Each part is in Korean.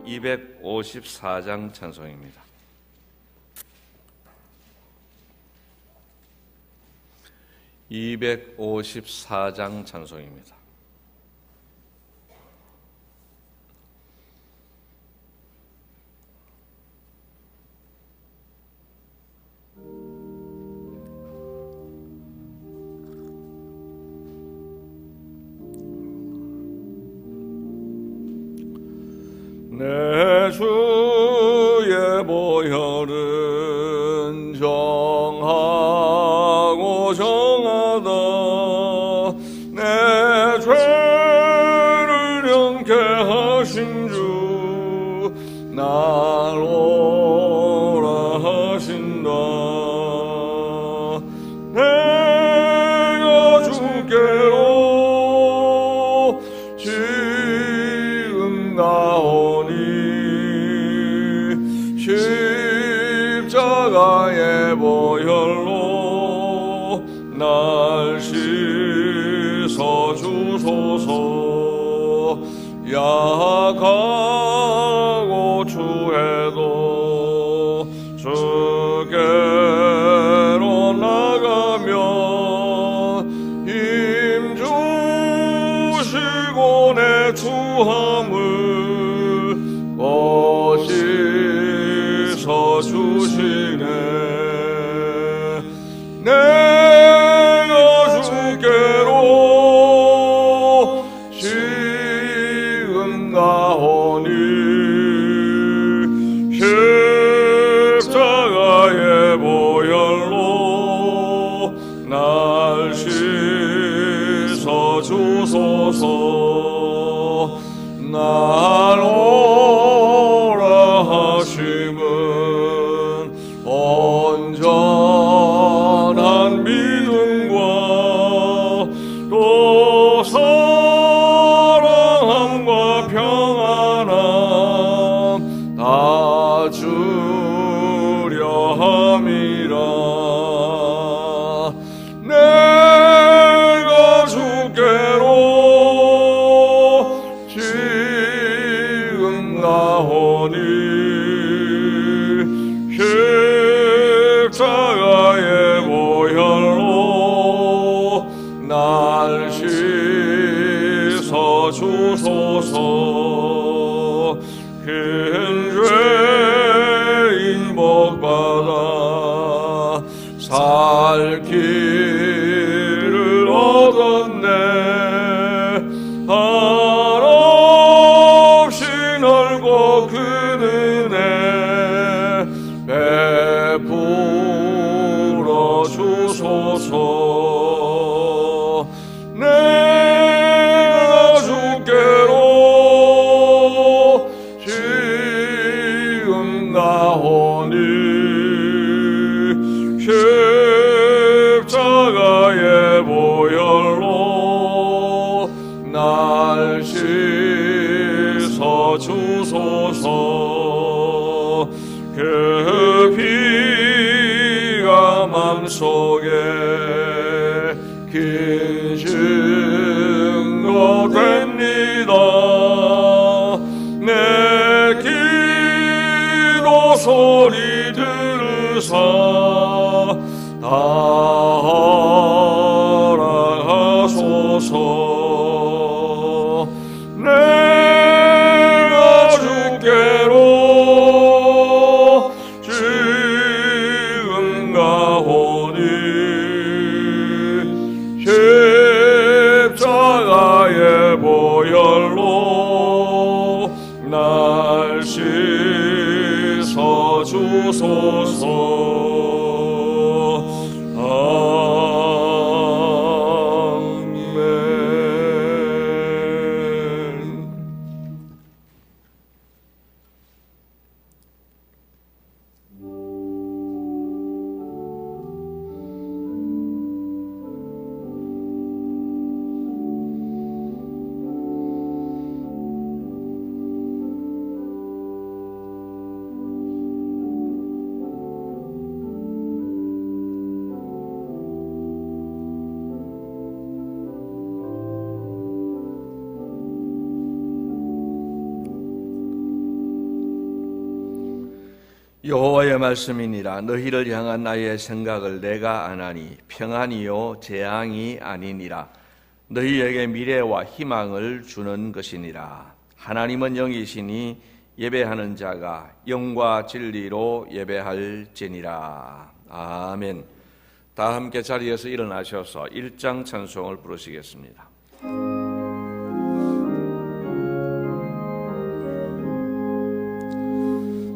254장 찬송입니다. 254장 찬송입니다. 내 주의 보혈은 정하고 정하다. 내 죄를 영케 하신 주 날 오라 하신다. 내가 주께로 지금 나오니 십자가의 보혈로 날 씻어 주소서. 약하고 추해도 주께로 나가면 힘 주시고 내 추함을 씻어 주시네. 내가 주께로 지금 나오니 십자가의 보혈로 날 씻어 주소서. 날 오라 하심은 온전한 믿음과 또 사랑함과 평안함 다 주려 함이라. 내가 주께로 지금 나오니 십자가의 보혈로 날 씻어 주소서. 큰 죄인 복받아 살 길을 얻었네. 한없이 넓고 큰 은혜 베풀어 주소서. 내가 주께로 지금 나오니 십자가의 보혈로 날 씻어 주소서. 그 피가 맘속에 긴 증거 됩니다. 내 기도 소리 들으사 허락하소서. 내가 주께로 지금 가오니 십자가의 보혈로 날 씻어 주소서. 아멘. 여호와의 말씀이니라. 너희를 향한 나의 생각을 내가 아나니 평안이요 재앙이 아니니라. 너희에게 미래와 희망을 주는 것이니라. 하나님은 영이시니 예배하는 자가 영과 진리로 예배할지니라. 아멘. 다 함께 자리에서 일어나셔서 1장 찬송을 부르시겠습니다.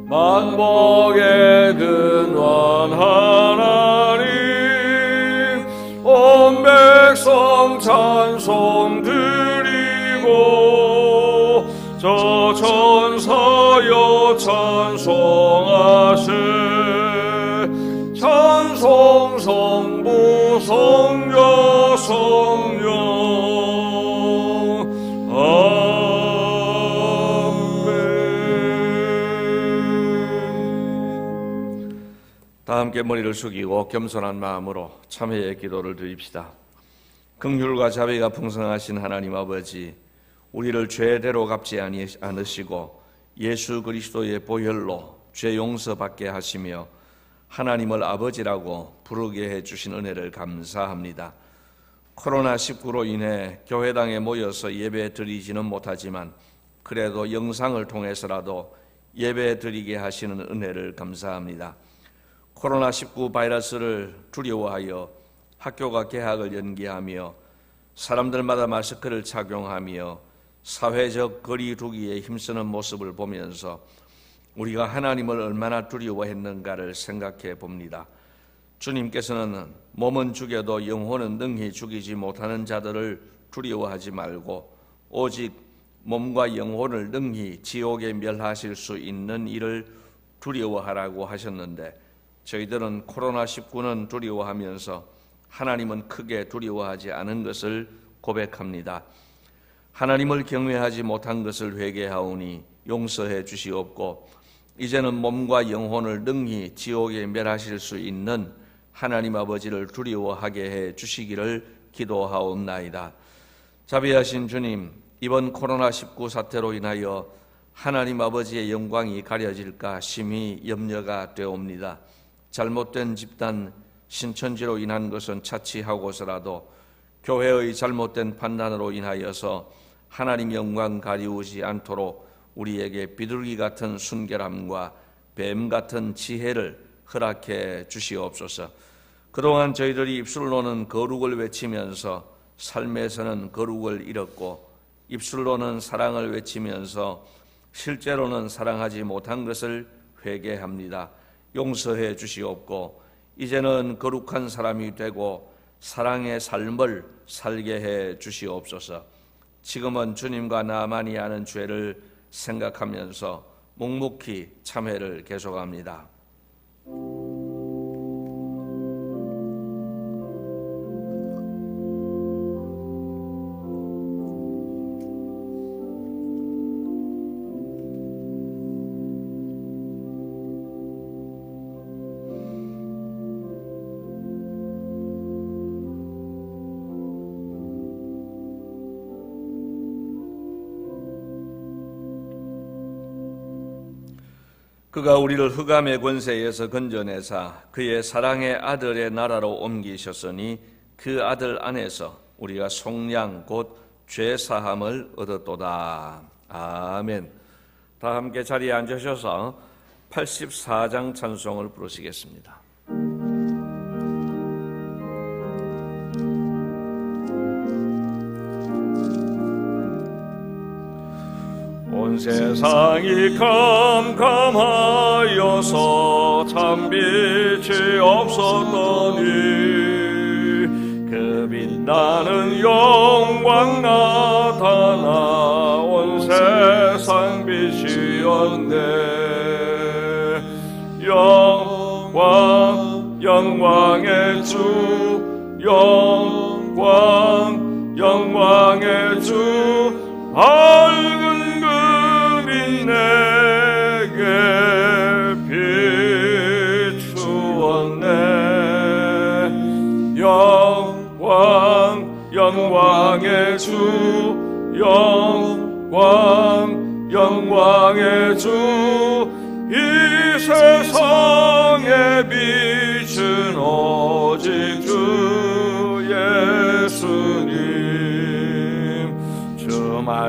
만복의 근원 하나님, 온 백성 찬송 드리고 저 천사여 찬송하세. 찬송 성부 성자 성령. 다 함께 머리를 숙이고 겸손한 마음으로 참회의 기도를 드립시다. 긍휼과 자비가 풍성하신 하나님 아버지, 우리를 죄대로 갚지 않으시고 예수 그리스도의 보혈로 죄 용서받게 하시며 하나님을 아버지라고 부르게 해주신 은혜를 감사합니다. 코로나19로 인해 교회당에 모여서 예배 드리지는 못하지만 그래도 영상을 통해서라도 예배 드리게 하시는 은혜를 감사합니다. 코로나19 바이러스를 두려워하여 학교가 개학을 연기하며 사람들마다 마스크를 착용하며 사회적 거리 두기에 힘쓰는 모습을 보면서 우리가 하나님을 얼마나 두려워했는가를 생각해 봅니다. 주님께서는 몸은 죽여도 영혼은 능히 죽이지 못하는 자들을 두려워하지 말고 오직 몸과 영혼을 능히 지옥에 멸하실 수 있는 이를 두려워하라고 하셨는데, 저희들은 코로나19는 두려워하면서 하나님은 크게 두려워하지 않은 것을 고백합니다. 하나님을 경외하지 못한 것을 회개하오니 용서해 주시옵고 이제는 몸과 영혼을 능히 지옥에 멸하실 수 있는 하나님 아버지를 두려워하게 해 주시기를 기도하옵나이다. 자비하신 주님, 이번 코로나19 사태로 인하여 하나님 아버지의 영광이 가려질까 심히 염려가 되옵니다. 잘못된 집단 신천지로 인한 것은 차치하고서라도 교회의 잘못된 판단으로 인하여서 하나님 영광 가리우지 않도록 우리에게 비둘기 같은 순결함과 뱀 같은 지혜를 허락해 주시옵소서. 그동안 저희들이 입술로는 거룩을 외치면서 삶에서는 거룩을 잃었고 입술로는 사랑을 외치면서 실제로는 사랑하지 못한 것을 회개합니다. 용서해 주시옵고 이제는 거룩한 사람이 되고 사랑의 삶을 살게 해 주시옵소서. 지금은 주님과 나만이 아는 죄를 생각하면서 묵묵히 참회를 계속합니다. 그가 우리를 흑암의 권세에서 건져내사 그의 사랑의 아들의 나라로 옮기셨으니 그 아들 안에서 우리가 속량 곧 죄사함을 얻었도다. 아멘. 다 함께 자리에 앉으셔서 84장 찬송을 부르시겠습니다. 온 세상이 캄캄하여서 참 빛이 없었더니 그 빛나는 영광 나타나 온 세상 빛이었네. 영광의 주, 영광의 주, 밝은 그빛 내게 비추었네. 영광의 주, 영광의 주, 이 세상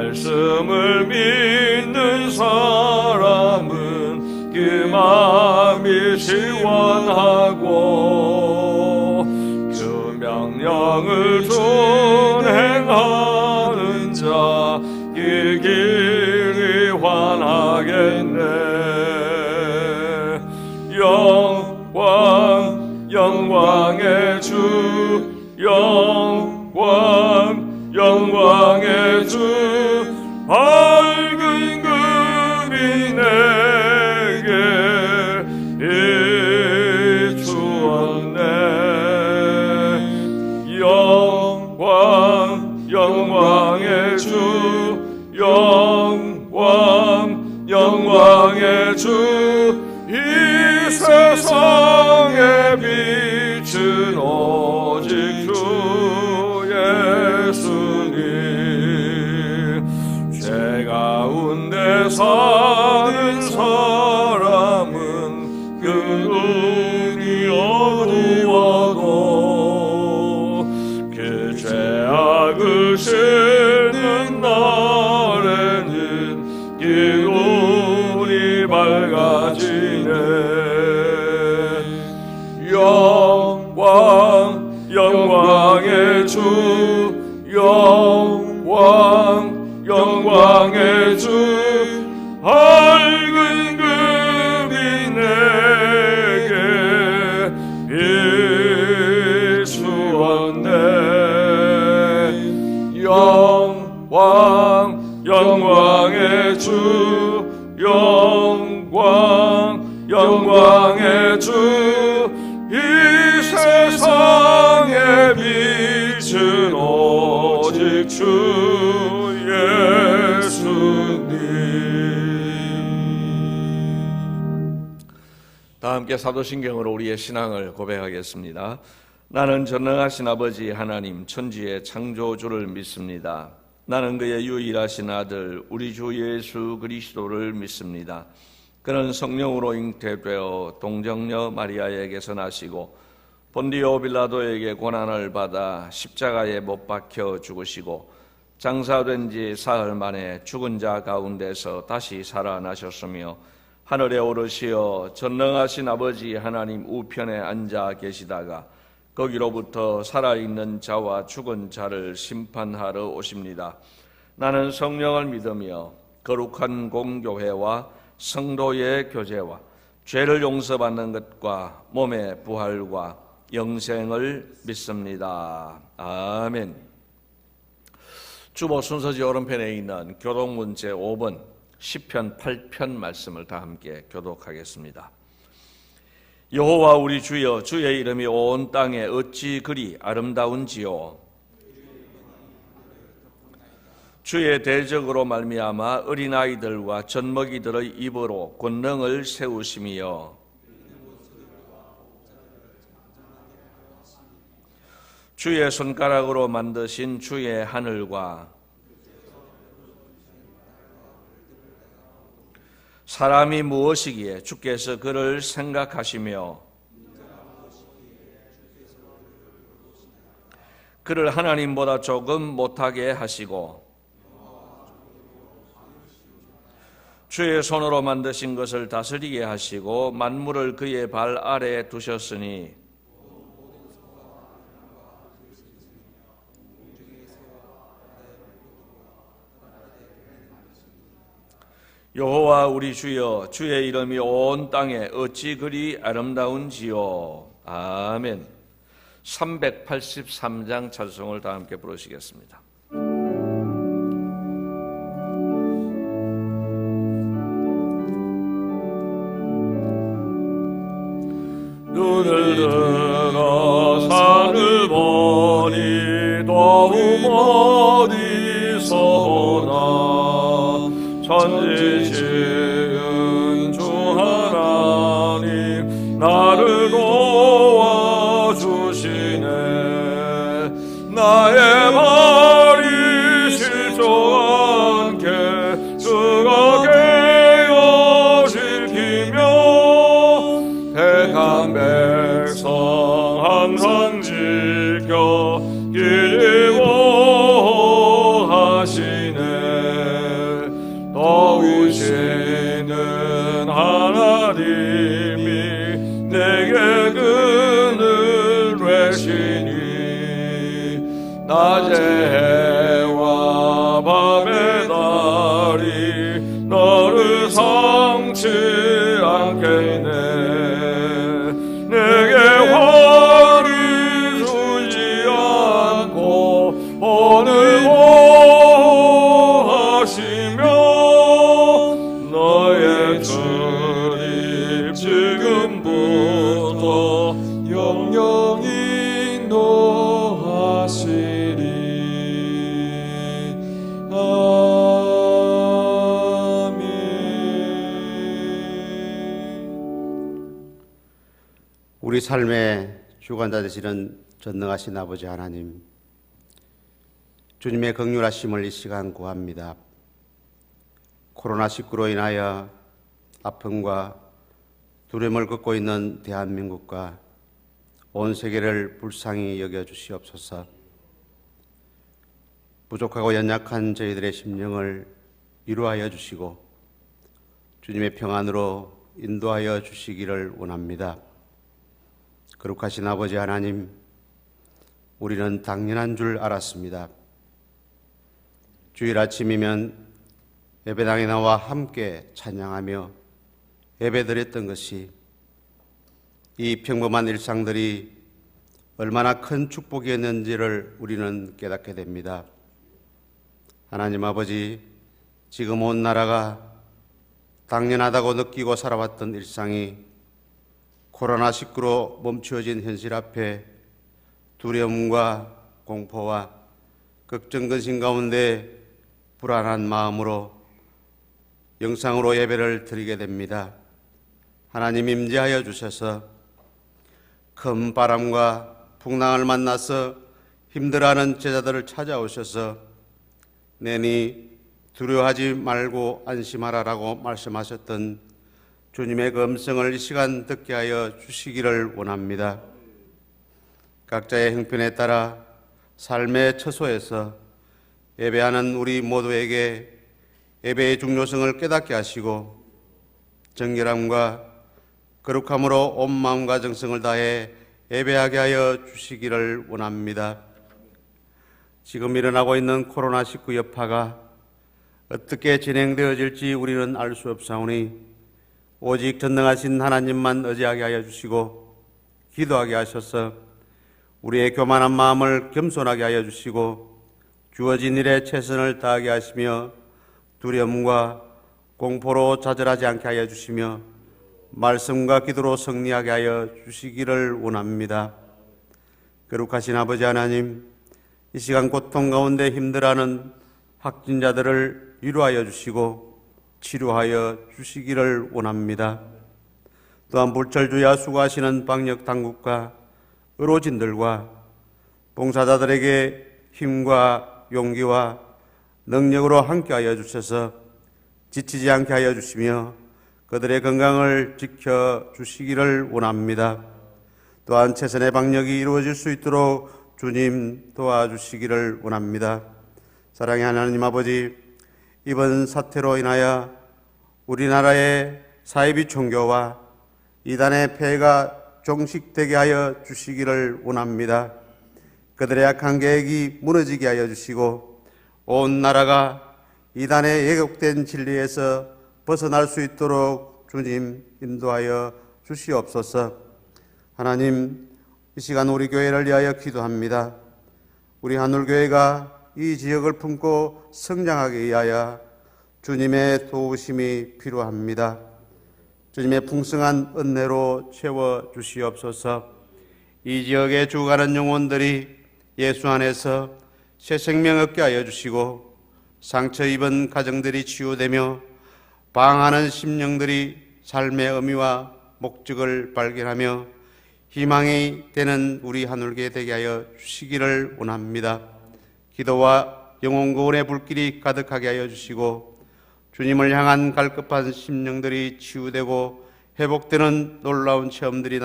말씀을 믿는 사람은 그 마음이 시원하고 그 명령을 준행하는 자 그 길이 환하겠네. 영광의 주, 영광의 주, 밝은 금이 내게 비추었네. 영광의 주, 영광의 주, 이 세상에 빛은 오직 주 예수님. 죄 가운데 사는 사람은 그 눈이 어두워도 그 죄악을 씻는 날에는 그 눈이 밝아지네. 영광의 주, 영광의 주, 밝은 금이 내게 비추었네. 영광의 주, 영광의 주, 이 세상에 빛은 오직 주 예수님. 다 함께 사도신경으로 우리의 신앙을 고백하겠습니다. 나는 전능하신 아버지 하나님 천지의 창조주를 믿습니다. 나는 그의 유일하신 아들 우리 주 예수 그리스도를 믿습니다. 그는 성령으로 잉태되어 동정녀 마리아에게서 나시고 본디오 빌라도에게 고난을 받아 십자가에 못 박혀 죽으시고 장사된 지 사흘 만에 죽은 자 가운데서 다시 살아나셨으며 하늘에 오르시어 전능하신 아버지 하나님 우편에 앉아 계시다가 거기로부터 살아있는 자와 죽은 자를 심판하러 오십니다. 나는 성령을 믿으며 거룩한 공교회와 성도의 교제와 죄를 용서받는 것과 몸의 부활과 영생을 믿습니다. 아멘. 주보 순서지 오른편에 있는 교독문 제5번 시편 8편 말씀을 다 함께 교독하겠습니다. 여호와 우리 주여, 주의 이름이 온 땅에 어찌 그리 아름다운지요. 주의 대적으로 말미암아 어린아이들과 젖먹이들의 입으로 권능을 세우심이여. 주의 손가락으로 만드신 주의 하늘과 사람이 무엇이기에 주께서 그를 생각하시며 그를 하나님보다 조금 못하게 하시고 주의 손으로 만드신 것을 다스리게 하시고 만물을 그의 발 아래에 두셨으니 여호와 우리 주여, 주의 이름이 온 땅에 어찌 그리 아름다운지요. 아멘. 383장 찬송을 다 함께 부르시겠습니다. 눈을 들어 산을 보니 도움 어디서 오나. 천지 지은 주 하나님 나를 도와주시네. 나의 발이 실족 않게 그가 깨어 지키며 택한 백성 항상 지켜 길이 보호하시네. 다스리는 하나님이 내게 그늘 되시니 낮의 해와 밤의 달이 너를 성치 않겠네. 내게 화를 주지 않고 오늘 보호하시며 너의 주님 지금부터 영영히 인도하시리. 우리 삶의 주관자 되시는 전능하신 아버지 하나님, 주님의 긍휼하심을 이 시간 구합니다. 코로나19로 인하여 아픔과 두려움을 겪고 있는 대한민국과 온 세계를 불쌍히 여겨주시옵소서. 부족하고 연약한 저희들의 심령을 위로하여 주시고 주님의 평안으로 인도하여 주시기를 원합니다. 거룩하신 아버지 하나님, 우리는 당연한 줄 알았습니다. 주일 아침이면 예배당에 나와 함께 찬양하며 예배드렸던 것이 이 평범한 일상들이 얼마나 큰 축복이었는지를 우리는 깨닫게 됩니다. 하나님 아버지, 지금 온 나라가 당연하다고 느끼고 살아왔던 일상이 코로나19로 멈추어진 현실 앞에 두려움과 공포와 걱정 근심 가운데 불안한 마음으로 영상으로 예배를 드리게 됩니다. 하나님 임재하여 주셔서 큰 바람과 풍랑을 만나서 힘들어하는 제자들을 찾아오셔서 내니 두려워하지 말고 안심하라라고 말씀하셨던 주님의 그 음성을 이 시간 듣게 하여 주시기를 원합니다. 각자의 형편에 따라 삶의 처소에서 예배하는 우리 모두에게 예배의 중요성을 깨닫게 하시고 정결함과 거룩함으로 온 마음과 정성을 다해 예배하게 하여 주시기를 원합니다. 지금 일어나고 있는 코로나19 여파가 어떻게 진행되어질지 우리는 알 수 없사오니 오직 전능하신 하나님만 의지하게 하여 주시고 기도하게 하셔서 우리의 교만한 마음을 겸손하게 하여 주시고 주어진 일에 최선을 다하게 하시며 두려움과 공포로 좌절하지 않게 하여 주시며 말씀과 기도로 승리하게 하여 주시기를 원합니다. 거룩하신 아버지 하나님, 이 시간 고통 가운데 힘들어하는 확진자들을 위로하여 주시고 치료하여 주시기를 원합니다. 또한 불철주야 수고하시는 방역 당국과 의료진들과 봉사자들에게 힘과 용기와 능력으로 함께하여 주셔서 지치지 않게 하여 주시며 그들의 건강을 지켜주시기를 원합니다. 또한 최선의 방역이 이루어질 수 있도록 주님 도와주시기를 원합니다. 사랑의 하나님 아버지, 이번 사태로 인하여 우리나라의 사이비 종교와 이단의 폐해가 종식되게 하여 주시기를 원합니다. 그들의 악한 계획이 무너지게 하여 주시고 온 나라가 이단의 왜곡된 진리에서 벗어날 수 있도록 주님 인도하여 주시옵소서. 하나님, 이 시간 우리 교회를 위하여 기도합니다. 우리 하늘교회가 이 지역을 품고 성장하기 위하여 주님의 도우심이 필요합니다. 주님의 풍성한 은혜로 채워 주시옵소서. 이 지역에 죽어가는 영혼들이 예수 안에서 새 생명 얻게 하여 주시고 상처 입은 가정들이 치유되며 방황하는 심령들이 삶의 의미와 목적을 발견하며 희망이 되는 우리 하늘교회 되게 하여 주시기를 원합니다. 기도와 영혼 구원의 불길이 가득하게 하여 주시고 주님을 향한 갈급한 심령들이 치유되고 회복되는 놀라운 체험들이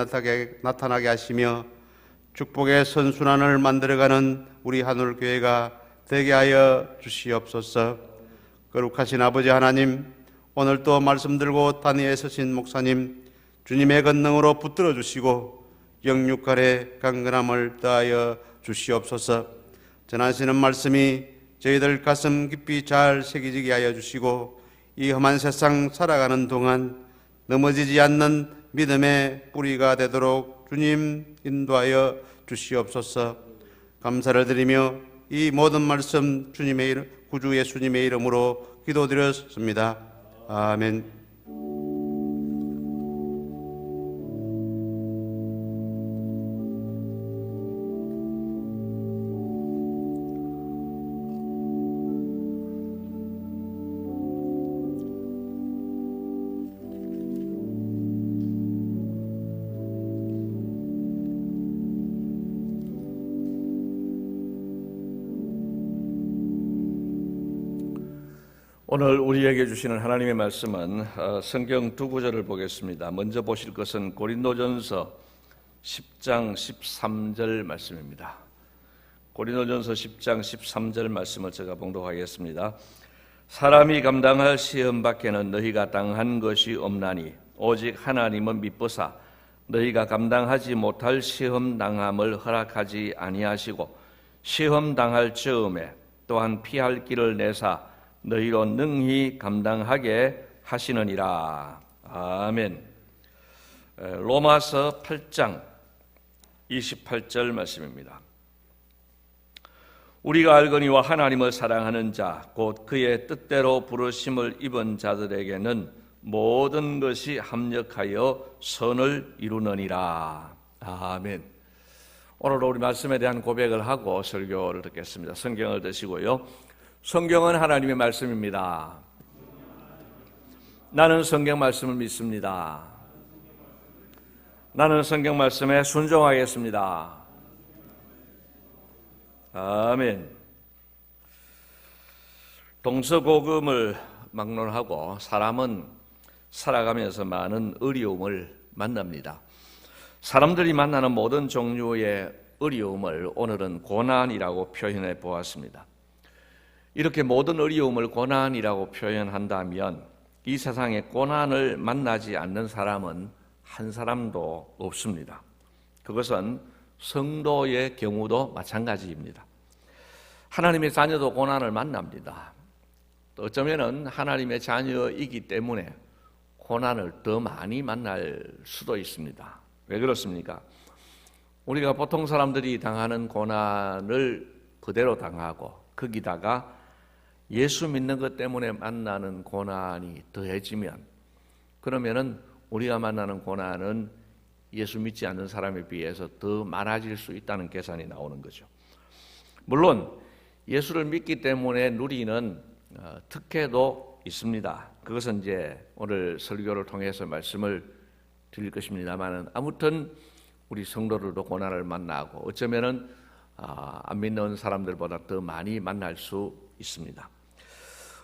나타나게 하시며 축복의 선순환을 만들어가는 우리 하늘교회가 되게 하여 주시옵소서. 거룩하신 아버지 하나님, 오늘 또 말씀 들고 단위에 서신 목사님 주님의 권능으로 붙들어 주시고 영육간의 강건함을 더하여 주시옵소서. 전하시는 말씀이 저희들 가슴 깊이 잘 새기지게 하여 주시고 이 험한 세상 살아가는 동안 넘어지지 않는 믿음의 뿌리가 되도록 주님 인도하여 주시옵소서. 감사를 드리며 이 모든 말씀 주님의 이름, 구주 예수님의 이름으로 기도드렸습니다. 아멘. 오늘 우리에게 주시는 하나님의 말씀은 성경 두 구절을 보겠습니다. 먼저 보실 것은 고린도전서 10장 13절 말씀입니다. 고린도전서 10장 13절 말씀을 제가 봉독하겠습니다. 사람이 감당할 시험 밖에는 너희가 당한 것이 없나니 오직 하나님은 미쁘사 너희가 감당하지 못할 시험 당함을 허락하지 아니하시고 시험 당할 즈음에 또한 피할 길을 내사 너희로 능히 감당하게 하시느니라. 아멘. 로마서 8장 28절 말씀입니다. 우리가 알거니와 하나님을 사랑하는 자 곧 그의 뜻대로 부르심을 입은 자들에게는 모든 것이 합력하여 선을 이루느니라. 아멘. 오늘 우리 말씀에 대한 고백을 하고 설교를 듣겠습니다. 성경을 드시고요. 성경은 하나님의 말씀입니다. 나는 성경 말씀을 믿습니다. 나는 성경 말씀에 순종하겠습니다. 아멘. 동서고금을 막론하고 사람은 살아가면서 많은 어려움을 만납니다. 사람들이 만나는 모든 종류의 어려움을 오늘은 고난이라고 표현해 보았습니다. 이렇게 모든 어려움을 고난이라고 표현한다면 이 세상에 고난을 만나지 않는 사람은 한 사람도 없습니다. 그것은 성도의 경우도 마찬가지입니다. 하나님의 자녀도 고난을 만납니다. 또 어쩌면은 하나님의 자녀이기 때문에 고난을 더 많이 만날 수도 있습니다. 왜 그렇습니까? 우리가 보통 사람들이 당하는 고난을 그대로 당하고 거기다가 예수 믿는 것 때문에 만나는 고난이 더해지면 그러면은 우리가 만나는 고난은 예수 믿지 않는 사람에 비해서 더 많아질 수 있다는 계산이 나오는 거죠. 물론 예수를 믿기 때문에 누리는 특혜도 있습니다. 그것은 이제 오늘 설교를 통해서 말씀을 드릴 것입니다만은 아무튼 우리 성도들도 고난을 만나고 어쩌면은 안 믿는 사람들보다 더 많이 만날 수 있습니다.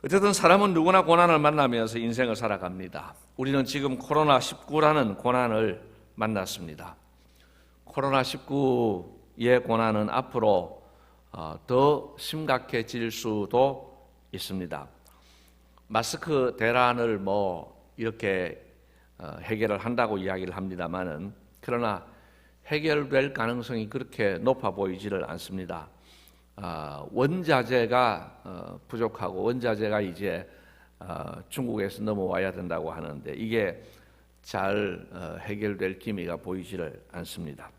어쨌든 사람은 누구나 고난을 만나면서 인생을 살아갑니다. 우리는 지금 코로나19라는 고난을 만났습니다. 코로나19의 고난은 앞으로 더 심각해질 수도 있습니다. 마스크 대란을 이렇게 해결을 한다고 이야기를 합니다만은 그러나 해결될 가능성이 그렇게 높아 보이지를 않습니다. 원자재가 부족하고 원자재가 이제 중국에서 넘어와야 된다고 하는데 이게 잘 해결될 기미가 보이지를 않습니다.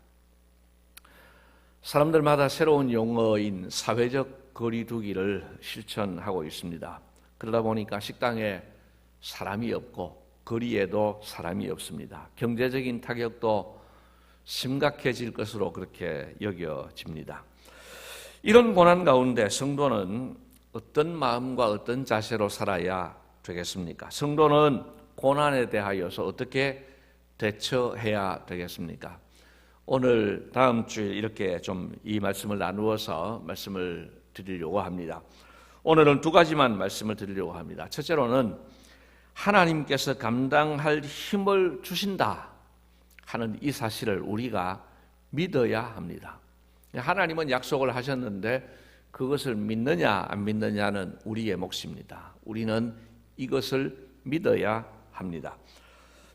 사람들마다 새로운 용어인 사회적 거리두기를 실천하고 있습니다. 그러다 보니까 식당에 사람이 없고 거리에도 사람이 없습니다. 경제적인 타격도 심각해질 것으로 그렇게 여겨집니다. 이런 고난 가운데 성도는 어떤 마음과 어떤 자세로 살아야 되겠습니까? 성도는 고난에 대하여서 어떻게 대처해야 되겠습니까? 오늘 다음 주에 이렇게 좀 이 말씀을 나누어서 말씀을 드리려고 합니다. 오늘은 두 가지만 말씀을 드리려고 합니다. 첫째로는 하나님께서 감당할 힘을 주신다 하는 이 사실을 우리가 믿어야 합니다. 하나님은 약속을 하셨는데 그것을 믿느냐 안 믿느냐는 우리의 몫입니다. 우리는 이것을 믿어야 합니다.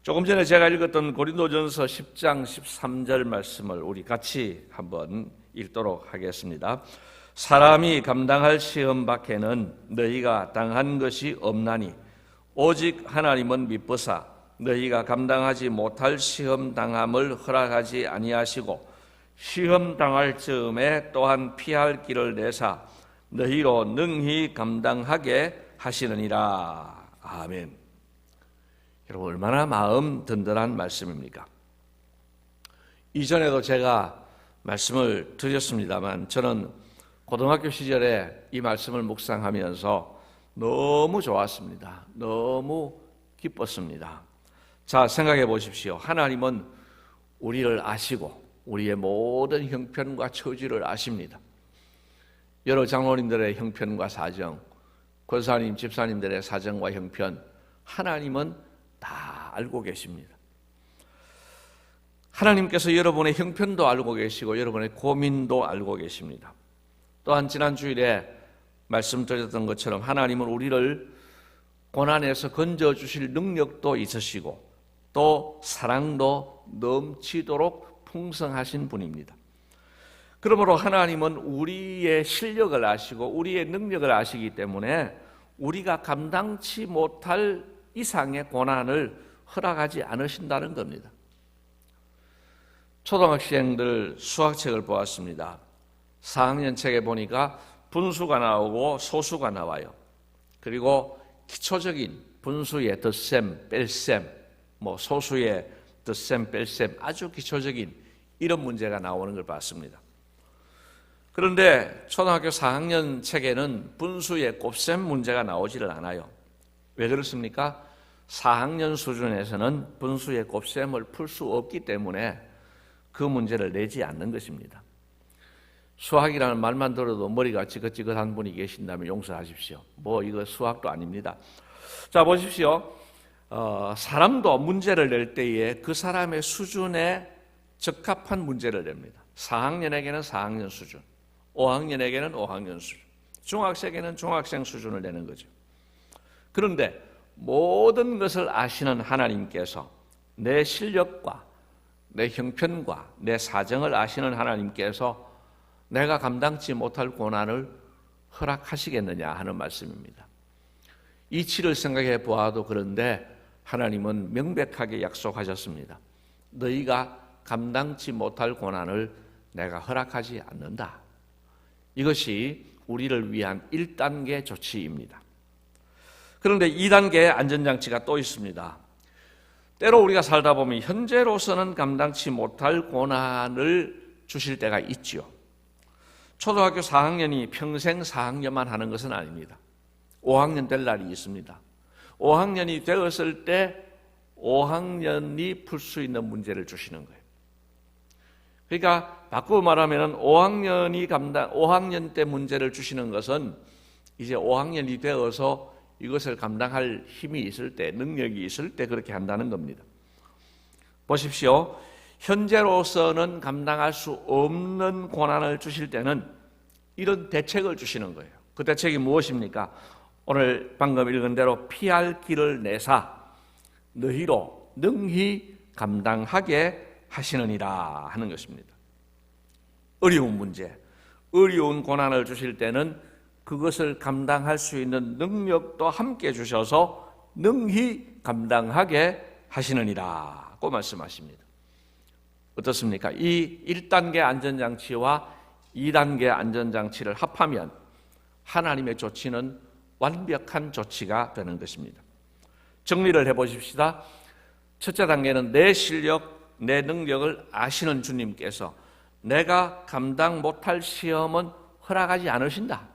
조금 전에 제가 읽었던 고린도전서 10장 13절 말씀을 우리 같이 한번 읽도록 하겠습니다. 사람이 감당할 시험 밖에는 너희가 당한 것이 없나니 오직 하나님은 미쁘사 너희가 감당하지 못할 시험 당함을 허락하지 아니하시고 시험 당할 즈음에 또한 피할 길을 내사 너희로 능히 감당하게 하시느니라. 아멘. 여러분, 얼마나 마음 든든한 말씀입니까? 이전에도 제가 말씀을 드렸습니다만 저는 고등학교 시절에 이 말씀을 묵상하면서 너무 좋았습니다. 너무 기뻤습니다. 자, 생각해 보십시오. 하나님은 우리를 아시고 우리의 모든 형편과 처지를 아십니다. 여러 장로님들의 형편과 사정, 권사님, 집사님들의 사정과 형편, 하나님은 다 알고 계십니다. 하나님께서 여러분의 형편도 알고 계시고 여러분의 고민도 알고 계십니다. 또한 지난 주일에 말씀드렸던 것처럼 하나님은 우리를 고난에서 건져주실 능력도 있으시고 또 사랑도 넘치도록 풍성하신 분입니다. 그러므로 하나님은 우리의 실력을 아시고 우리의 능력을 아시기 때문에 우리가 감당치 못할 이상의 고난을 허락하지 않으신다는 겁니다. 초등학생들 수학책을 보았습니다. 4학년 책에 보니까 분수가 나오고 소수가 나와요. 그리고 기초적인 분수의 덧셈, 뺄셈, 소수의 덧셈, 뺄셈, 아주 기초적인 이런 문제가 나오는 걸 봤습니다. 그런데 초등학교 4학년 책에는 분수의 곱셈 문제가 나오지를 않아요. 왜 그렇습니까? 4학년 수준에서는 분수의 곱셈을 풀 수 없기 때문에 그 문제를 내지 않는 것입니다. 수학이라는 말만 들어도 머리가 지긋지긋한 분이 계신다면 용서하십시오. 이거 수학도 아닙니다. 자, 보십시오. 사람도 문제를 낼 때에 그 사람의 수준에 적합한 문제를 냅니다. 4학년에게는 4학년 수준, 5학년에게는 5학년 수준, 중학생에게는 중학생 수준을 내는 거죠. 그런데 모든 것을 아시는 하나님께서 내 실력과 내 형편과 내 사정을 아시는 하나님께서 내가 감당치 못할 고난을 허락하시겠느냐 하는 말씀입니다. 이치를 생각해 보아도 그런데 하나님은 명백하게 약속하셨습니다. 너희가 감당치 못할 고난을 내가 허락하지 않는다. 이것이 우리를 위한 1단계 조치입니다. 그런데 2단계의 안전장치가 또 있습니다. 때로 우리가 살다 보면 현재로서는 감당치 못할 고난을 주실 때가 있죠. 초등학교 4학년이 평생 4학년만 하는 것은 아닙니다. 5학년 될 날이 있습니다. 5학년이 되었을 때 5학년이 풀 수 있는 문제를 주시는 거예요. 그러니까 바꾸어 말하면 5학년 때 문제를 주시는 것은 이제 5학년이 되어서 이것을 감당할 힘이 있을 때, 능력이 있을 때 그렇게 한다는 겁니다. 보십시오. 현재로서는 감당할 수 없는 고난을 주실 때는 이런 대책을 주시는 거예요. 그 대책이 무엇입니까? 오늘 방금 읽은 대로 피할 길을 내사 너희로 능히 감당하게 하시느니라 하는 것입니다. 어려운 문제, 어려운 고난을 주실 때는 그것을 감당할 수 있는 능력도 함께 주셔서 능히 감당하게 하시느니라고 말씀하십니다. 어떻습니까? 이 1단계 안전장치와 2단계 안전장치를 합하면 하나님의 조치는 완벽한 조치가 되는 것입니다. 정리를 해보십시다. 첫째 단계는 내 실력, 내 능력을 아시는 주님께서 내가 감당 못할 시험은 허락하지 않으신다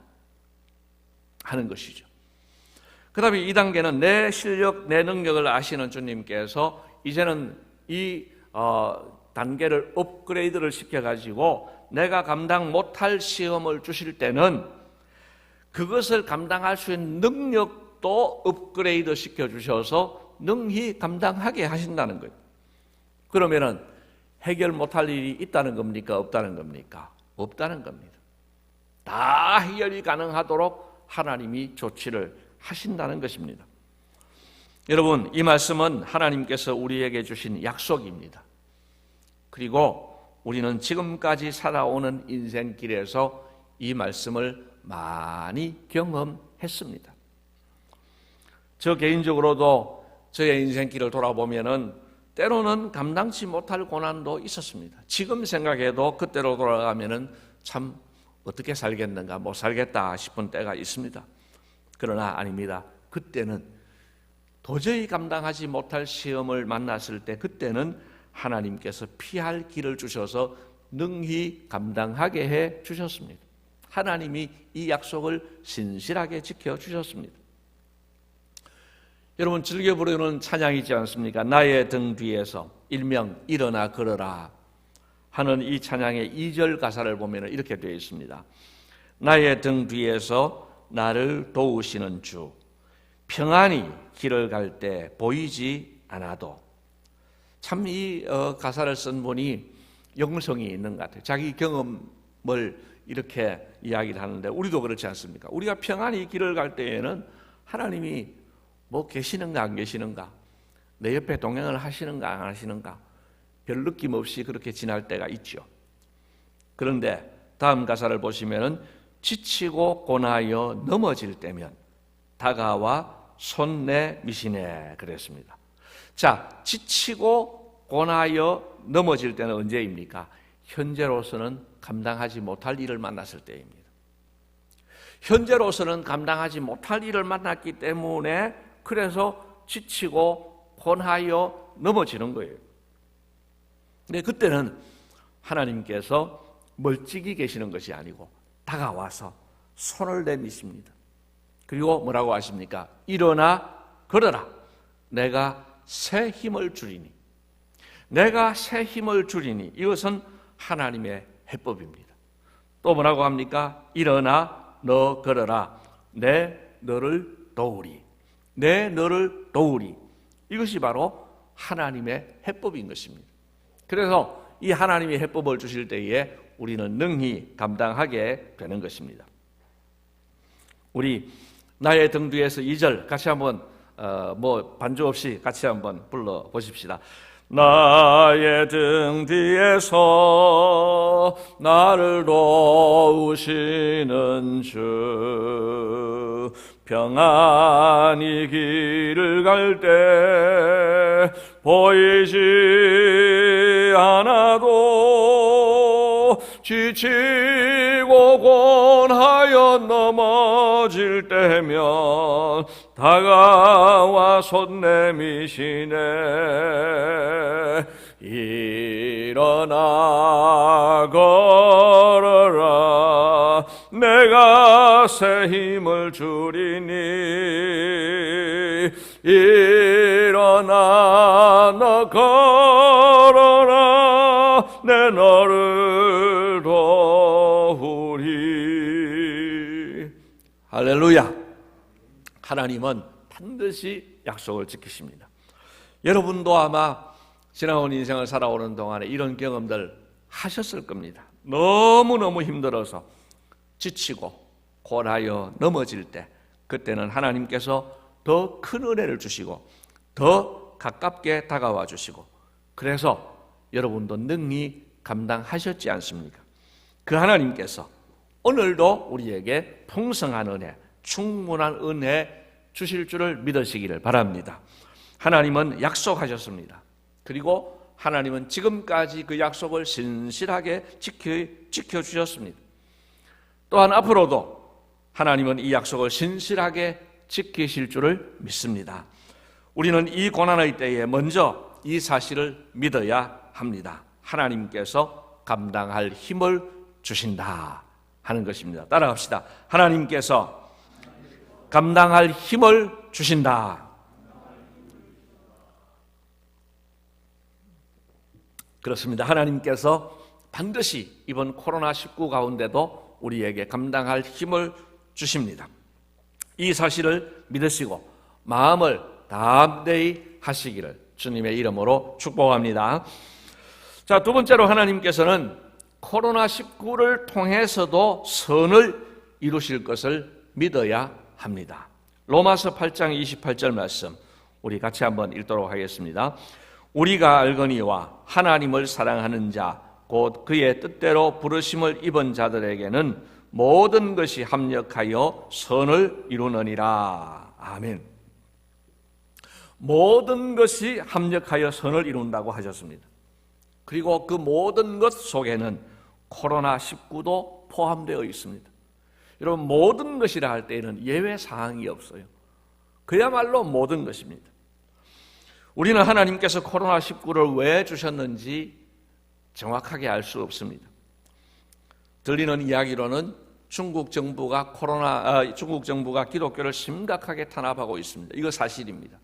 하는 것이죠. 그 다음에 2단계는 내 실력, 내 능력을 아시는 주님께서 이제는 이 단계를 업그레이드를 시켜가지고 내가 감당 못할 시험을 주실 때는 그것을 감당할 수 있는 능력도 업그레이드 시켜주셔서 능히 감당하게 하신다는 거예요. 그러면은 해결 못할 일이 있다는 겁니까? 없다는 겁니까? 없다는 겁니다. 다 해결이 가능하도록 하나님이 조치를 하신다는 것입니다. 여러분, 이 말씀은 하나님께서 우리에게 주신 약속입니다. 그리고 우리는 지금까지 살아오는 인생길에서 이 말씀을 많이 경험했습니다. 저 개인적으로도 저의 인생길을 돌아보면은 때로는 감당치 못할 고난도 있었습니다. 지금 생각해도 그때로 돌아가면은 참 어떻게 살겠는가, 못 살겠다 싶은 때가 있습니다. 그러나 아닙니다. 그때는 도저히 감당하지 못할 시험을 만났을 때, 그때는 하나님께서 피할 길을 주셔서 능히 감당하게 해 주셨습니다. 하나님이 이 약속을 신실하게 지켜주셨습니다. 여러분, 즐겨 부르는 찬양이 있지 않습니까? 나의 등 뒤에서 일명 일어나 걸어라 하는 이 찬양의 2절 가사를 보면 이렇게 되어 있습니다. 나의 등 뒤에서 나를 도우시는 주, 평안히 길을 갈 때 보이지 않아도. 참 이 가사를 쓴 분이 영성이 있는 것 같아요. 자기 경험을 이렇게 이야기를 하는데 우리도 그렇지 않습니까? 우리가 평안히 길을 갈 때에는 하나님이 뭐 계시는가 안 계시는가, 내 옆에 동행을 하시는가 안 하시는가 별 느낌 없이 그렇게 지날 때가 있죠. 그런데 다음 가사를 보시면은 지치고 고나여 넘어질 때면 다가와 손 내미시네 그랬습니다. 자, 지치고 고나여 넘어질 때는 언제입니까? 현재로서는 감당하지 못할 일을 만났을 때입니다. 현재로서는 감당하지 못할 일을 만났기 때문에 그래서 지치고 고나여 넘어지는 거예요. 근데 그때는 하나님께서 멀찍이 계시는 것이 아니고 다가와서 손을 내미십니다. 그리고 뭐라고 하십니까? 일어나 걸어라. 내가 새 힘을 주리니. 내가 새 힘을 주리니. 이것은 하나님의 해법입니다. 또 뭐라고 합니까? 일어나 너 걸어라. 내 너를 도우리. 내 너를 도우리. 이것이 바로 하나님의 해법인 것입니다. 그래서 이 하나님의 해법을 주실 때에 우리는 능히 감당하게 되는 것입니다. 우리 나의 등 뒤에서 2절 같이 한번 반주 없이 같이 한번 불러 보십시다. 나의 등 뒤에서 나를 도우시는 주, 평안히 길을 갈 때 보이지 않아도 지치고 권하여 넘어질 때면 다가와 손 내미시네. 일어나 걸어라. 내가 새 힘을 주리니. 일어나 너 걸어라. 내 너를 도우리. 할렐루야. 하나님은 반드시 약속을 지키십니다. 여러분도 아마 지나온 인생을 살아오는 동안에 이런 경험들 하셨을 겁니다. 너무너무 힘들어서 지치고 고라여 넘어질 때, 그때는 하나님께서 더 큰 은혜를 주시고 더 가깝게 다가와 주시고, 그래서 여러분도 능히 감당하셨지 않습니까? 그 하나님께서 오늘도 우리에게 풍성한 은혜, 충분한 은혜 주실 줄을 믿으시기를 바랍니다. 하나님은 약속하셨습니다. 그리고 하나님은 지금까지 그 약속을 신실하게 지켜주셨습니다. 또한 앞으로도 하나님은 이 약속을 신실하게 지키실 줄을 믿습니다. 우리는 이 고난의 때에 먼저 이 사실을 믿어야 합니다. 하나님께서 감당할 힘을 주신다 하는 것입니다. 따라갑시다. 하나님께서 감당할 힘을 주신다. 그렇습니다. 하나님께서 반드시 이번 코로나19 가운데도 우리에게 감당할 힘을 주십니다. 이 사실을 믿으시고 마음을 담대히 하시기를 주님의 이름으로 축복합니다. 자, 두 번째로 하나님께서는 코로나19를 통해서도 선을 이루실 것을 믿어야 합니다. 로마서 8장 28절 말씀, 우리 같이 한번 읽도록 하겠습니다. 우리가 알거니와 하나님을 사랑하는 자 곧 그의 뜻대로 부르심을 입은 자들에게는 모든 것이 합력하여 선을 이루느니라. 아멘. 모든 것이 합력하여 선을 이룬다고 하셨습니다. 그리고 그 모든 것 속에는 코로나19도 포함되어 있습니다. 여러분, 모든 것이라 할 때에는 예외 사항이 없어요. 그야말로 모든 것입니다. 우리는 하나님께서 코로나19를 왜 주셨는지 정확하게 알 수 없습니다. 들리는 이야기로는 중국 정부가 기독교를 심각하게 탄압하고 있습니다. 이거 사실입니다.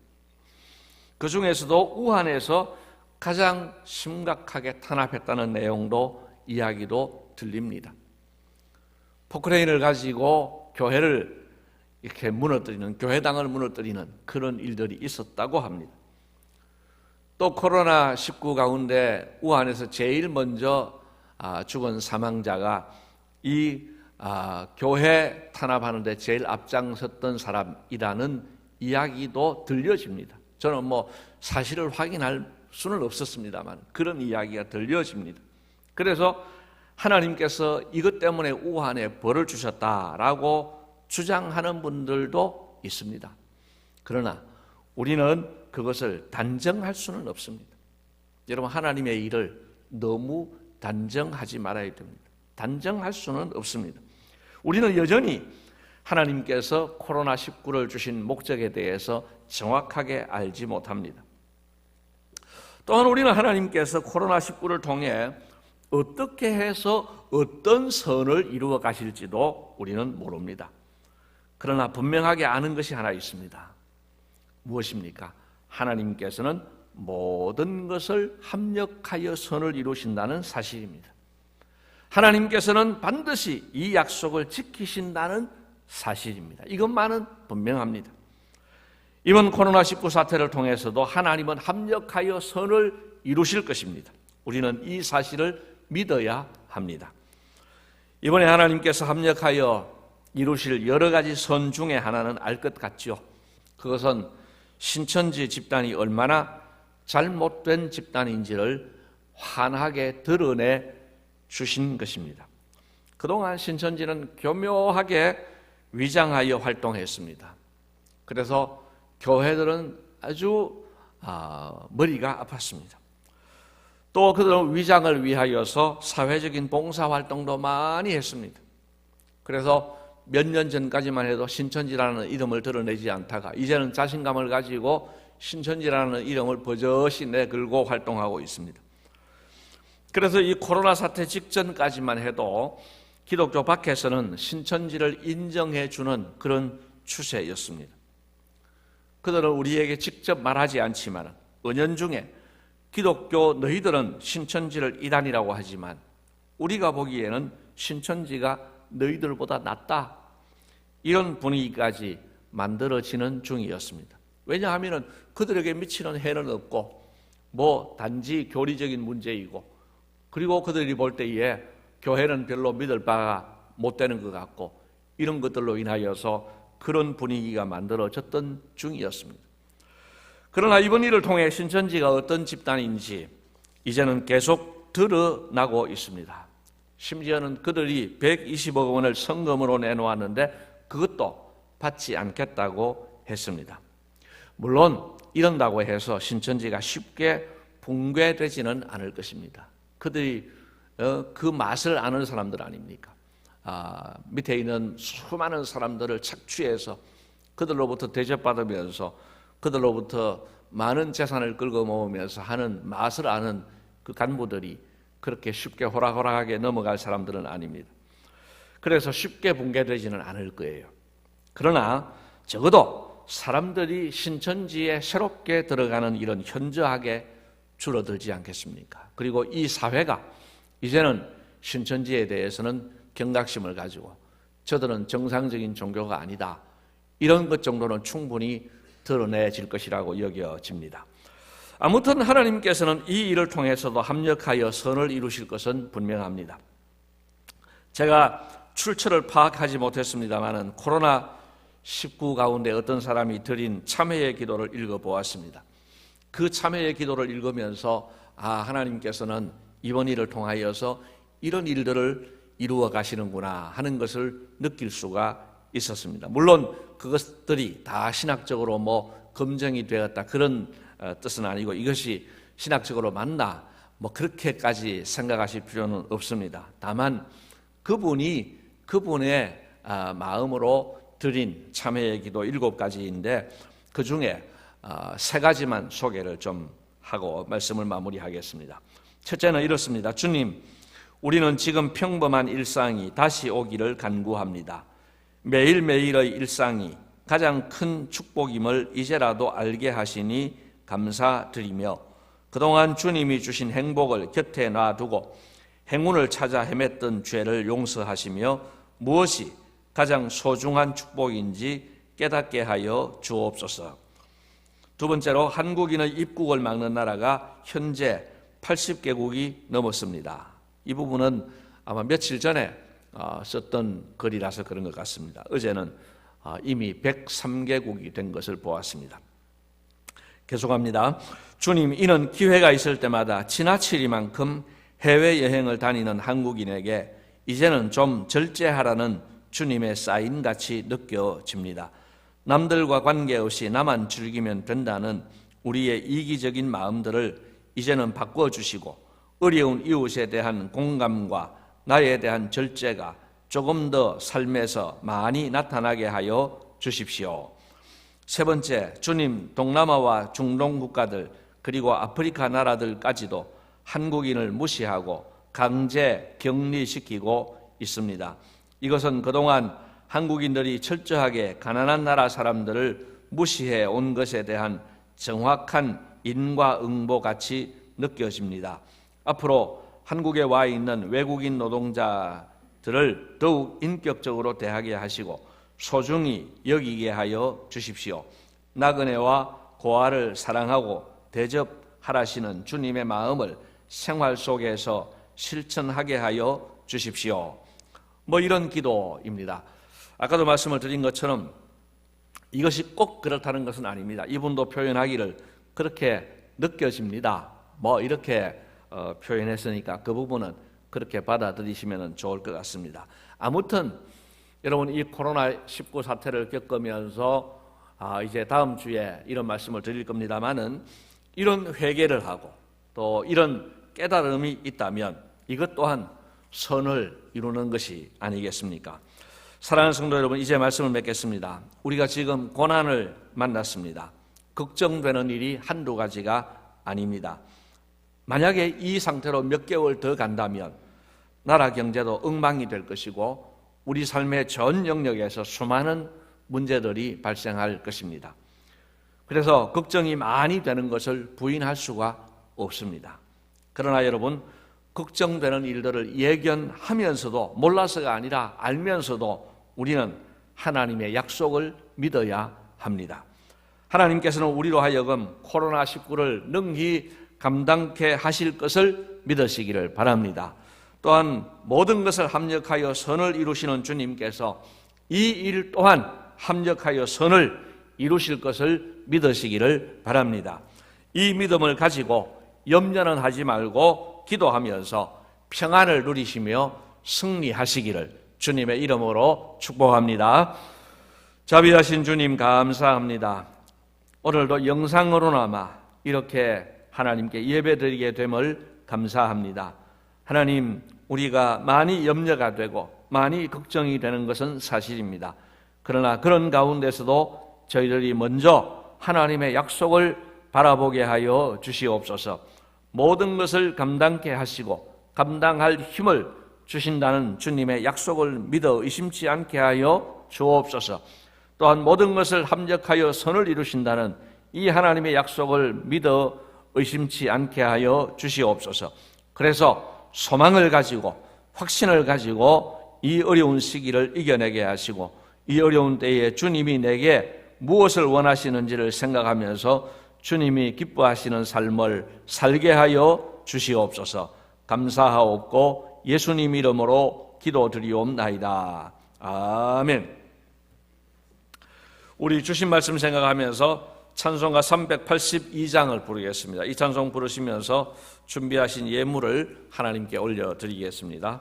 그 중에서도 우한에서 가장 심각하게 탄압했다는 내용도 이야기도 들립니다. 포크레인을 가지고 교회를 이렇게 무너뜨리는, 교회당을 무너뜨리는 그런 일들이 있었다고 합니다. 또 코로나19 가운데 우한에서 제일 먼저 죽은 사망자가 이 교회 탄압하는 데 제일 앞장섰던 사람이라는 이야기도 들려집니다. 저는 사실을 확인할 수는 없었습니다만 그런 이야기가 들려집니다. 그래서 하나님께서 이것 때문에 우한에 벌을 주셨다라고 주장하는 분들도 있습니다. 그러나 우리는 그것을 단정할 수는 없습니다. 여러분, 하나님의 일을 너무 단정하지 말아야 됩니다. 단정할 수는 없습니다. 우리는 여전히 하나님께서 코로나19를 주신 목적에 대해서 정확하게 알지 못합니다. 또한 우리는 하나님께서 코로나19를 통해 어떻게 해서 어떤 선을 이루어 가실지도 우리는 모릅니다. 그러나 분명하게 아는 것이 하나 있습니다. 무엇입니까? 하나님께서는 모든 것을 합력하여 선을 이루신다는 사실입니다. 하나님께서는 반드시 이 약속을 지키신다는 사실입니다. 이것만은 분명합니다. 이번 코로나19 사태를 통해서도 하나님은 합력하여 선을 이루실 것입니다. 우리는 이 사실을 믿어야 합니다. 이번에 하나님께서 합력하여 이루실 여러 가지 선 중에 하나는 알 것 같죠. 그것은 신천지 집단이 얼마나 잘못된 집단인지를 환하게 드러내 주신 것입니다. 그동안 신천지는 교묘하게 위장하여 활동했습니다. 그래서 교회들은 아주 머리가 아팠습니다. 또 그들은 위장을 위하여서 사회적인 봉사활동도 많이 했습니다. 그래서 몇 년 전까지만 해도 신천지라는 이름을 드러내지 않다가 이제는 자신감을 가지고 신천지라는 이름을 버젓이 내걸고 활동하고 있습니다. 그래서 이 코로나 사태 직전까지만 해도 기독교 밖에서는 신천지를 인정해 주는 그런 추세였습니다. 그들은 우리에게 직접 말하지 않지만 은연중에 기독교 너희들은 신천지를 이단이라고 하지만 우리가 보기에는 신천지가 너희들보다 낫다, 이런 분위기까지 만들어지는 중이었습니다. 왜냐하면 그들에게 미치는 해는 없고 단지 교리적인 문제이고, 그리고 그들이 볼 때에 교회는 별로 믿을 바가 못 되는 것 같고, 이런 것들로 인하여서 그런 분위기가 만들어졌던 중이었습니다. 그러나 이번 일을 통해 신천지가 어떤 집단인지 이제는 계속 드러나고 있습니다. 심지어는 그들이 120억 원을 성금으로 내놓았는데 그것도 받지 않겠다고 했습니다. 물론 이런다고 해서 신천지가 쉽게 붕괴되지는 않을 것입니다. 그들이 그 맛을 아는 사람들 아닙니까? 밑에 있는 수많은 사람들을 착취해서 그들로부터 대접받으면서 그들로부터 많은 재산을 긁어모으면서 하는 맛을 아는 그 간부들이 그렇게 쉽게 호락호락하게 넘어갈 사람들은 아닙니다. 그래서 쉽게 붕괴되지는 않을 거예요. 그러나 적어도 사람들이 신천지에 새롭게 들어가는 일은 현저하게 줄어들지 않겠습니까? 그리고 이 사회가 이제는 신천지에 대해서는 경각심을 가지고 저들은 정상적인 종교가 아니다, 이런 것 정도는 충분히 드러내질 것이라고 여겨집니다. 아무튼 하나님께서는 이 일을 통해서도 합력하여 선을 이루실 것은 분명합니다. 제가 출처를 파악하지 못했습니다만 19 가운데 어떤 사람이 드린 참회의 기도를 읽어보았습니다. 그 참회의 기도를 읽으면서 하나님께서는 이번 일을 통하여서 이런 일들을 이루어 가시는구나 하는 것을 느낄 수가 있었습니다. 물론 그것들이 다 신학적으로 검증이 되었다 그런 뜻은 아니고 이것이 신학적으로 맞나 그렇게까지 생각하실 필요는 없습니다. 다만 그분의 마음으로 드린 참회의 기도 7가지인데 그 중에 3가지만 소개를 좀 하고 말씀을 마무리하겠습니다. 첫째는 이렇습니다. 주님, 우리는 지금 평범한 일상이 다시 오기를 간구합니다. 매일매일의 일상이 가장 큰 축복임을 이제라도 알게 하시니 감사드리며 그동안 주님이 주신 행복을 곁에 놔두고 행운을 찾아 헤맸던 죄를 용서하시며 무엇이 가장 소중한 축복인지 깨닫게 하여 주옵소서. 두 번째로 한국인의 입국을 막는 나라가 현재 80개국이 넘었습니다. 이 부분은 아마 며칠 전에 썼던 글이라서 그런 것 같습니다. 어제는 이미 103개국이 된 것을 보았습니다. 계속합니다. 주님, 이는 기회가 있을 때마다 지나치리만큼 해외여행을 다니는 한국인에게 이제는 좀 절제하라는 주님의 사인같이 느껴집니다. 남들과 관계없이 나만 즐기면 된다는 우리의 이기적인 마음들을 이제는 바꿔주시고 어려운 이웃에 대한 공감과 나에 대한 절제가 조금 더 삶에서 많이 나타나게 하여 주십시오. 세 번째, 주님, 동남아와 중동 국가들 그리고 아프리카 나라들까지도 한국인을 무시하고 강제 격리시키고 있습니다. 이것은 그동안 한국인들이 철저하게 가난한 나라 사람들을 무시해 온 것에 대한 정확한 인과응보 같이 느껴집니다. 앞으로 한국에 와 있는 외국인 노동자들을 더욱 인격적으로 대하게 하시고 소중히 여기게 하여 주십시오. 나그네와 고아를 사랑하고 대접하라시는 주님의 마음을 생활 속에서 실천하게 하여 주십시오. 이런 기도입니다. 아까도 말씀을 드린 것처럼 이것이 꼭 그렇다는 것은 아닙니다. 이분도 표현하기를 그렇게 느껴집니다. 이렇게 표현했으니까 그 부분은 그렇게 받아들이시면 좋을 것 같습니다. 아무튼 여러분, 이 코로나19 사태를 겪으면서 이제 다음 주에 이런 말씀을 드릴 겁니다만은 이런 회개를 하고 또 이런 깨달음이 있다면 이것 또한 선을 이루는 것이 아니겠습니까? 사랑하는 성도 여러분, 이제 말씀을 맺겠습니다. 우리가 지금 고난을 만났습니다. 걱정되는 일이 한두 가지가 아닙니다. 만약에 이 상태로 몇 개월 더 간다면 나라 경제도 엉망이 될 것이고 우리 삶의 전 영역에서 수많은 문제들이 발생할 것입니다. 그래서 걱정이 많이 되는 것을 부인할 수가 없습니다. 그러나 여러분, 걱정되는 일들을 예견하면서도 몰라서가 아니라 알면서도 우리는 하나님의 약속을 믿어야 합니다. 하나님께서는 우리로 하여금 코로나19를 능히 감당케 하실 것을 믿으시기를 바랍니다. 또한 모든 것을 합력하여 선을 이루시는 주님께서 이 일 또한 합력하여 선을 이루실 것을 믿으시기를 바랍니다. 이 믿음을 가지고 염려는 하지 말고 기도하면서 평안을 누리시며 승리하시기를 주님의 이름으로 축복합니다. 자비하신 주님, 감사합니다. 오늘도 영상으로나마 이렇게 하나님께 예배드리게 됨을 감사합니다. 하나님, 우리가 많이 염려가 되고 많이 걱정이 되는 것은 사실입니다. 그러나 그런 가운데서도 저희들이 먼저 하나님의 약속을 바라보게 하여 주시옵소서. 모든 것을 감당케 하시고 감당할 힘을 주신다는 주님의 약속을 믿어 의심치 않게 하여 주옵소서. 또한 모든 것을 합력하여 선을 이루신다는 이 하나님의 약속을 믿어 의심치 않게 하여 주시옵소서. 그래서 소망을 가지고 확신을 가지고 이 어려운 시기를 이겨내게 하시고 이 어려운 때에 주님이 내게 무엇을 원하시는지를 생각하면서 주님이 기뻐하시는 삶을 살게 하여 주시옵소서. 감사하옵고 예수님 이름으로 기도드리옵나이다. 아멘. 우리 주신 말씀 생각하면서 찬송가 382장을 부르겠습니다. 이 찬송 부르시면서 준비하신 예물을 하나님께 올려드리겠습니다.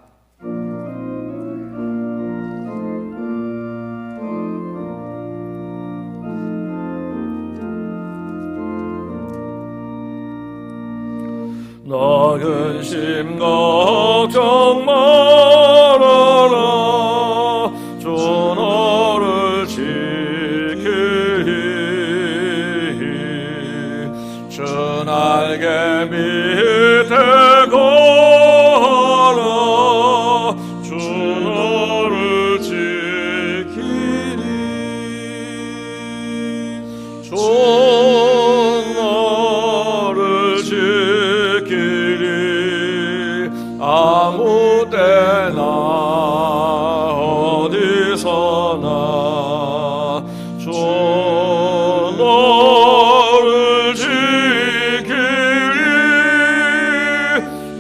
나 근심 걱정 말아라 주 너를 지키리 주 날개 밑에 걸어 주 너를 지키리 주 너를 지키리 아무 때나 어디서나 주 너를 지키리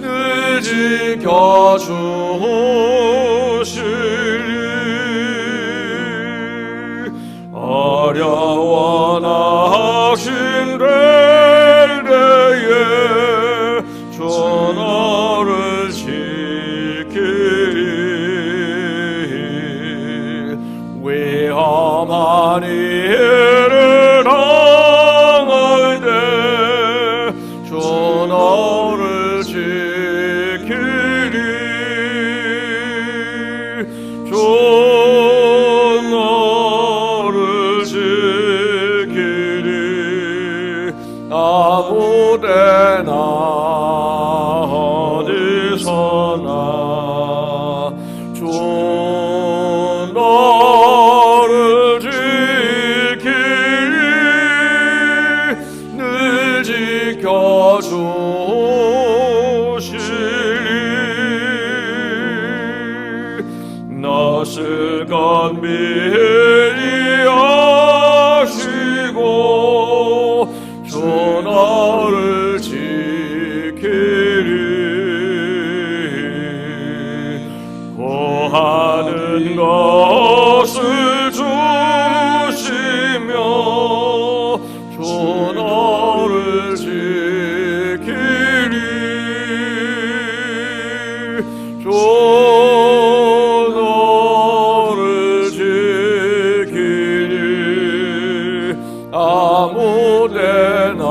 늘 지켜주시리 어려워 낙심될 때에 주 너를 지키리 위험한 일을 당할 때 주 너를 지키리 주 너를 지키리 아무 때나 어디서나 주 너를 지키리 늘 지켜주시리 낯을 건 미리 아시고 주 너를 지키리 구하는 것을 주시며 주 너를 지키리 주 너를 지키리 아무 때나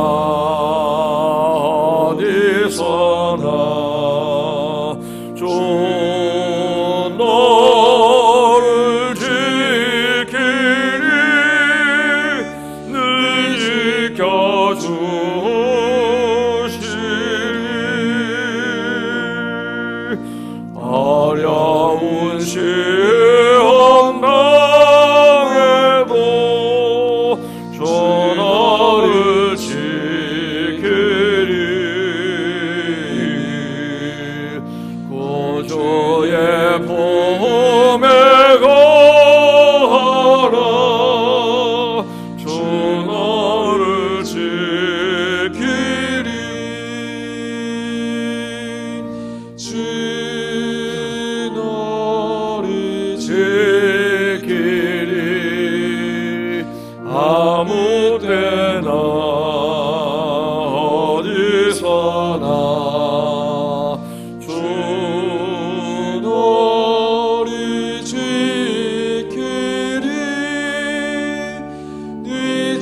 어디서나 주 너를 지키리 늘 지켜주시리 어려운 시험 당해도 주 너를 지키리 구주의 품에 거하라 주 너를 지키리 주 너를 지키리 아무 때나 어디서나 주 너를 지키리 네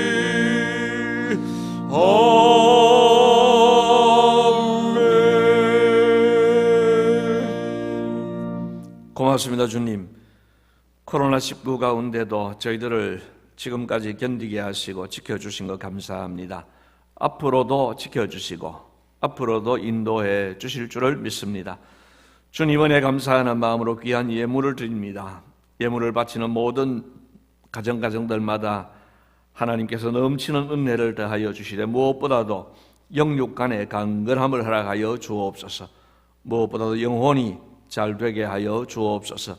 지켜주시리 아멘. 고맙습니다. 주님, 코로나19 가운데도 저희들을 지금까지 견디게 하시고 지켜주신 것 감사합니다. 앞으로도 지켜주시고 앞으로도 인도해 주실 줄을 믿습니다. 주님 은혜 감사하는 마음으로 귀한 예물을 드립니다. 예물을 바치는 모든 가정들마다 하나님께서 넘치는 은혜를 더하여 주시되 무엇보다도 영육 간의 강건함을 허락하여 주옵소서. 무엇보다도 영혼이 잘 되게 하여 주옵소서.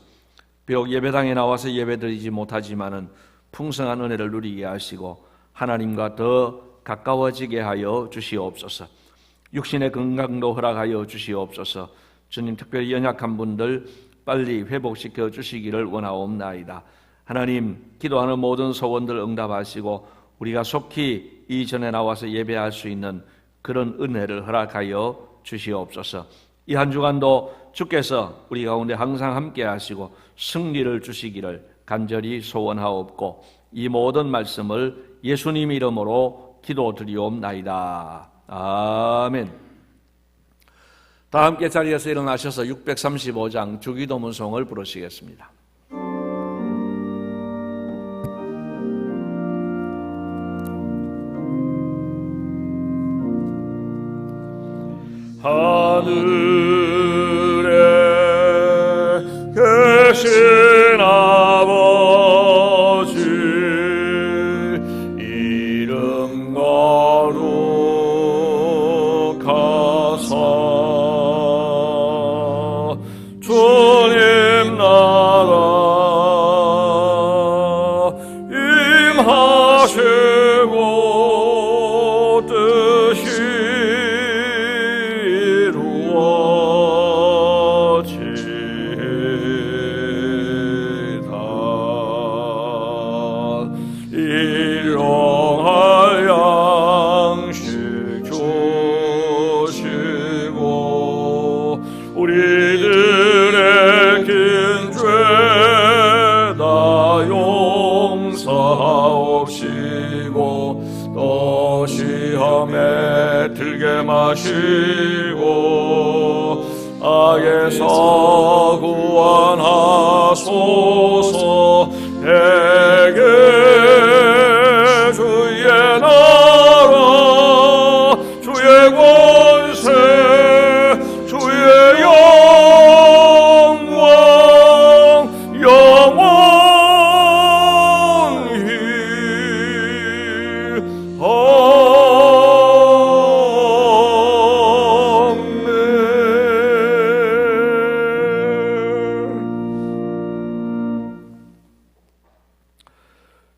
비록 예배당에 나와서 예배드리지 못하지만은 풍성한 은혜를 누리게 하시고 하나님과 더 가까워지게 하여 주시옵소서. 육신의 건강도 허락하여 주시옵소서. 주님, 특별히 연약한 분들 빨리 회복시켜 주시기를 원하옵나이다. 하나님, 기도하는 모든 소원들 응답하시고 우리가 속히 이전에 나와서 예배할 수 있는 그런 은혜를 허락하여 주시옵소서. 이 한 주간도 주께서 우리 가운데 항상 함께 하시고 승리를 주시기를 간절히 소원하옵고 이 모든 말씀을 예수님 이름으로 기도드리옵나이다. 아멘. 다 함께 자리에서 일어나셔서 635장 주기도문송을 부르시겠습니다. 하늘에 계신 아버지 이름 거룩하사 주님 나라 임하시고 뜻이 일용할 양식 주시고 우리들의 긴 죄 다 용서하옵시고 또 시험에 들게 마시고 악에서 구원하소서. 에게 주의 나라 주의 권세 주의 영광 영원히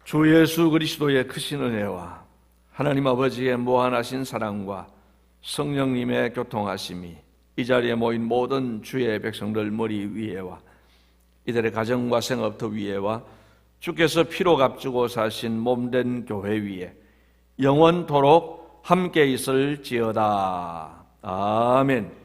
주 예수 그리스도의 크신 은혜와 하나님 아버지의 무한하신 사랑과 성령님의 교통하심이 이 자리에 모인 모든 주의 백성들 머리 위에와 이들의 가정과 생업터 위에와 주께서 피로 값주고 사신 몸된 교회 위에 영원토록 함께 있을지어다. 아멘.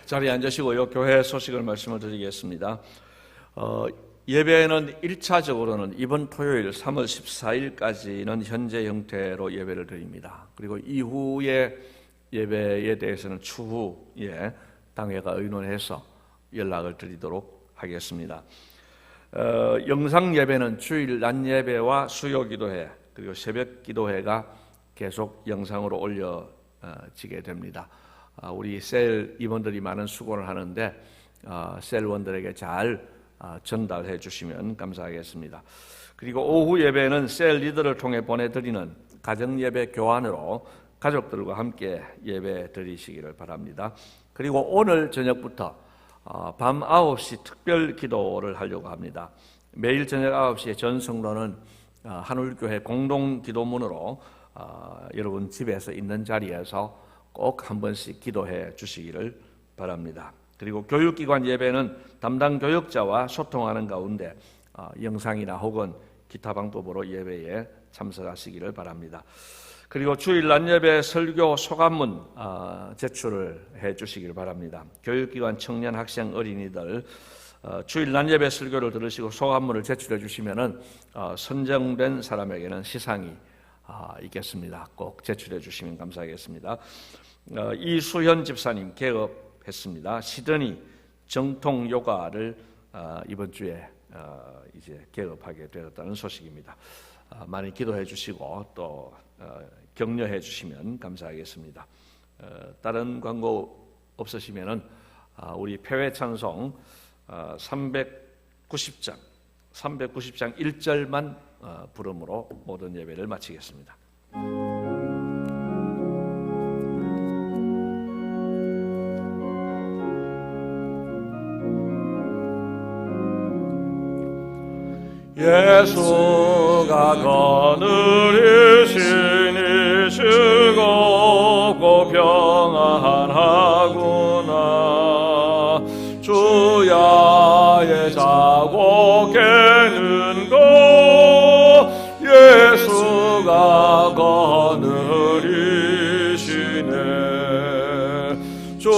자리에 앉으시고요. 교회 소식을 말씀을 드리겠습니다. 예배는 1차적으로는 이번 토요일 3월 14일까지는 현재 형태로 예배를 드립니다. 그리고 이후의 예배에 대해서는 추후에 당회가 의논해서 연락을 드리도록 하겠습니다. 영상 예배는 주일 낮 예배와 수요 기도회 그리고 새벽 기도회가 계속 영상으로 올려지게 됩니다. 우리 셀 임원들이 많은 수고를 하는데 셀원들에게 잘 전달해 주시면 감사하겠습니다. 그리고 오후 예배는 셀 리더를 통해 보내드리는 가정 예배 교환으로 가족들과 함께 예배 드리시기를 바랍니다. 그리고 오늘 저녁부터 밤 9시 특별 기도를 하려고 합니다. 매일 저녁 9시에 전 성도는 한울교회 공동 기도문으로 여러분 집에서 있는 자리에서 꼭 한 번씩 기도해 주시기를 바랍니다. 그리고 교육기관 예배는 담당 교역자와 소통하는 가운데 영상이나 혹은 기타 방법으로 예배에 참석하시기를 바랍니다. 그리고 주일 낮 예배 설교 소감문 제출을 해 주시길 바랍니다. 교육기관 청년 학생 어린이들 주일 낮 예배 설교를 들으시고 소감문을 제출해 주시면은 선정된 사람에게는 시상이 있겠습니다. 꼭 제출해 주시면 감사하겠습니다. 이수현 집사님 개업했습니다. 시드니 정통 요가를 이번 주에 이제 개업하게 되었다는 소식입니다. 많이 기도해 주시고 또 격려해 주시면 감사하겠습니다. 다른 광고 없으시면은 우리 폐회 찬송 390장 1절만 부름으로 모든 예배를 마치겠습니다. 예수가 거느리시니시고 평안하구나. 주야의 자고 깨는 거 예수가 거느리시네. 주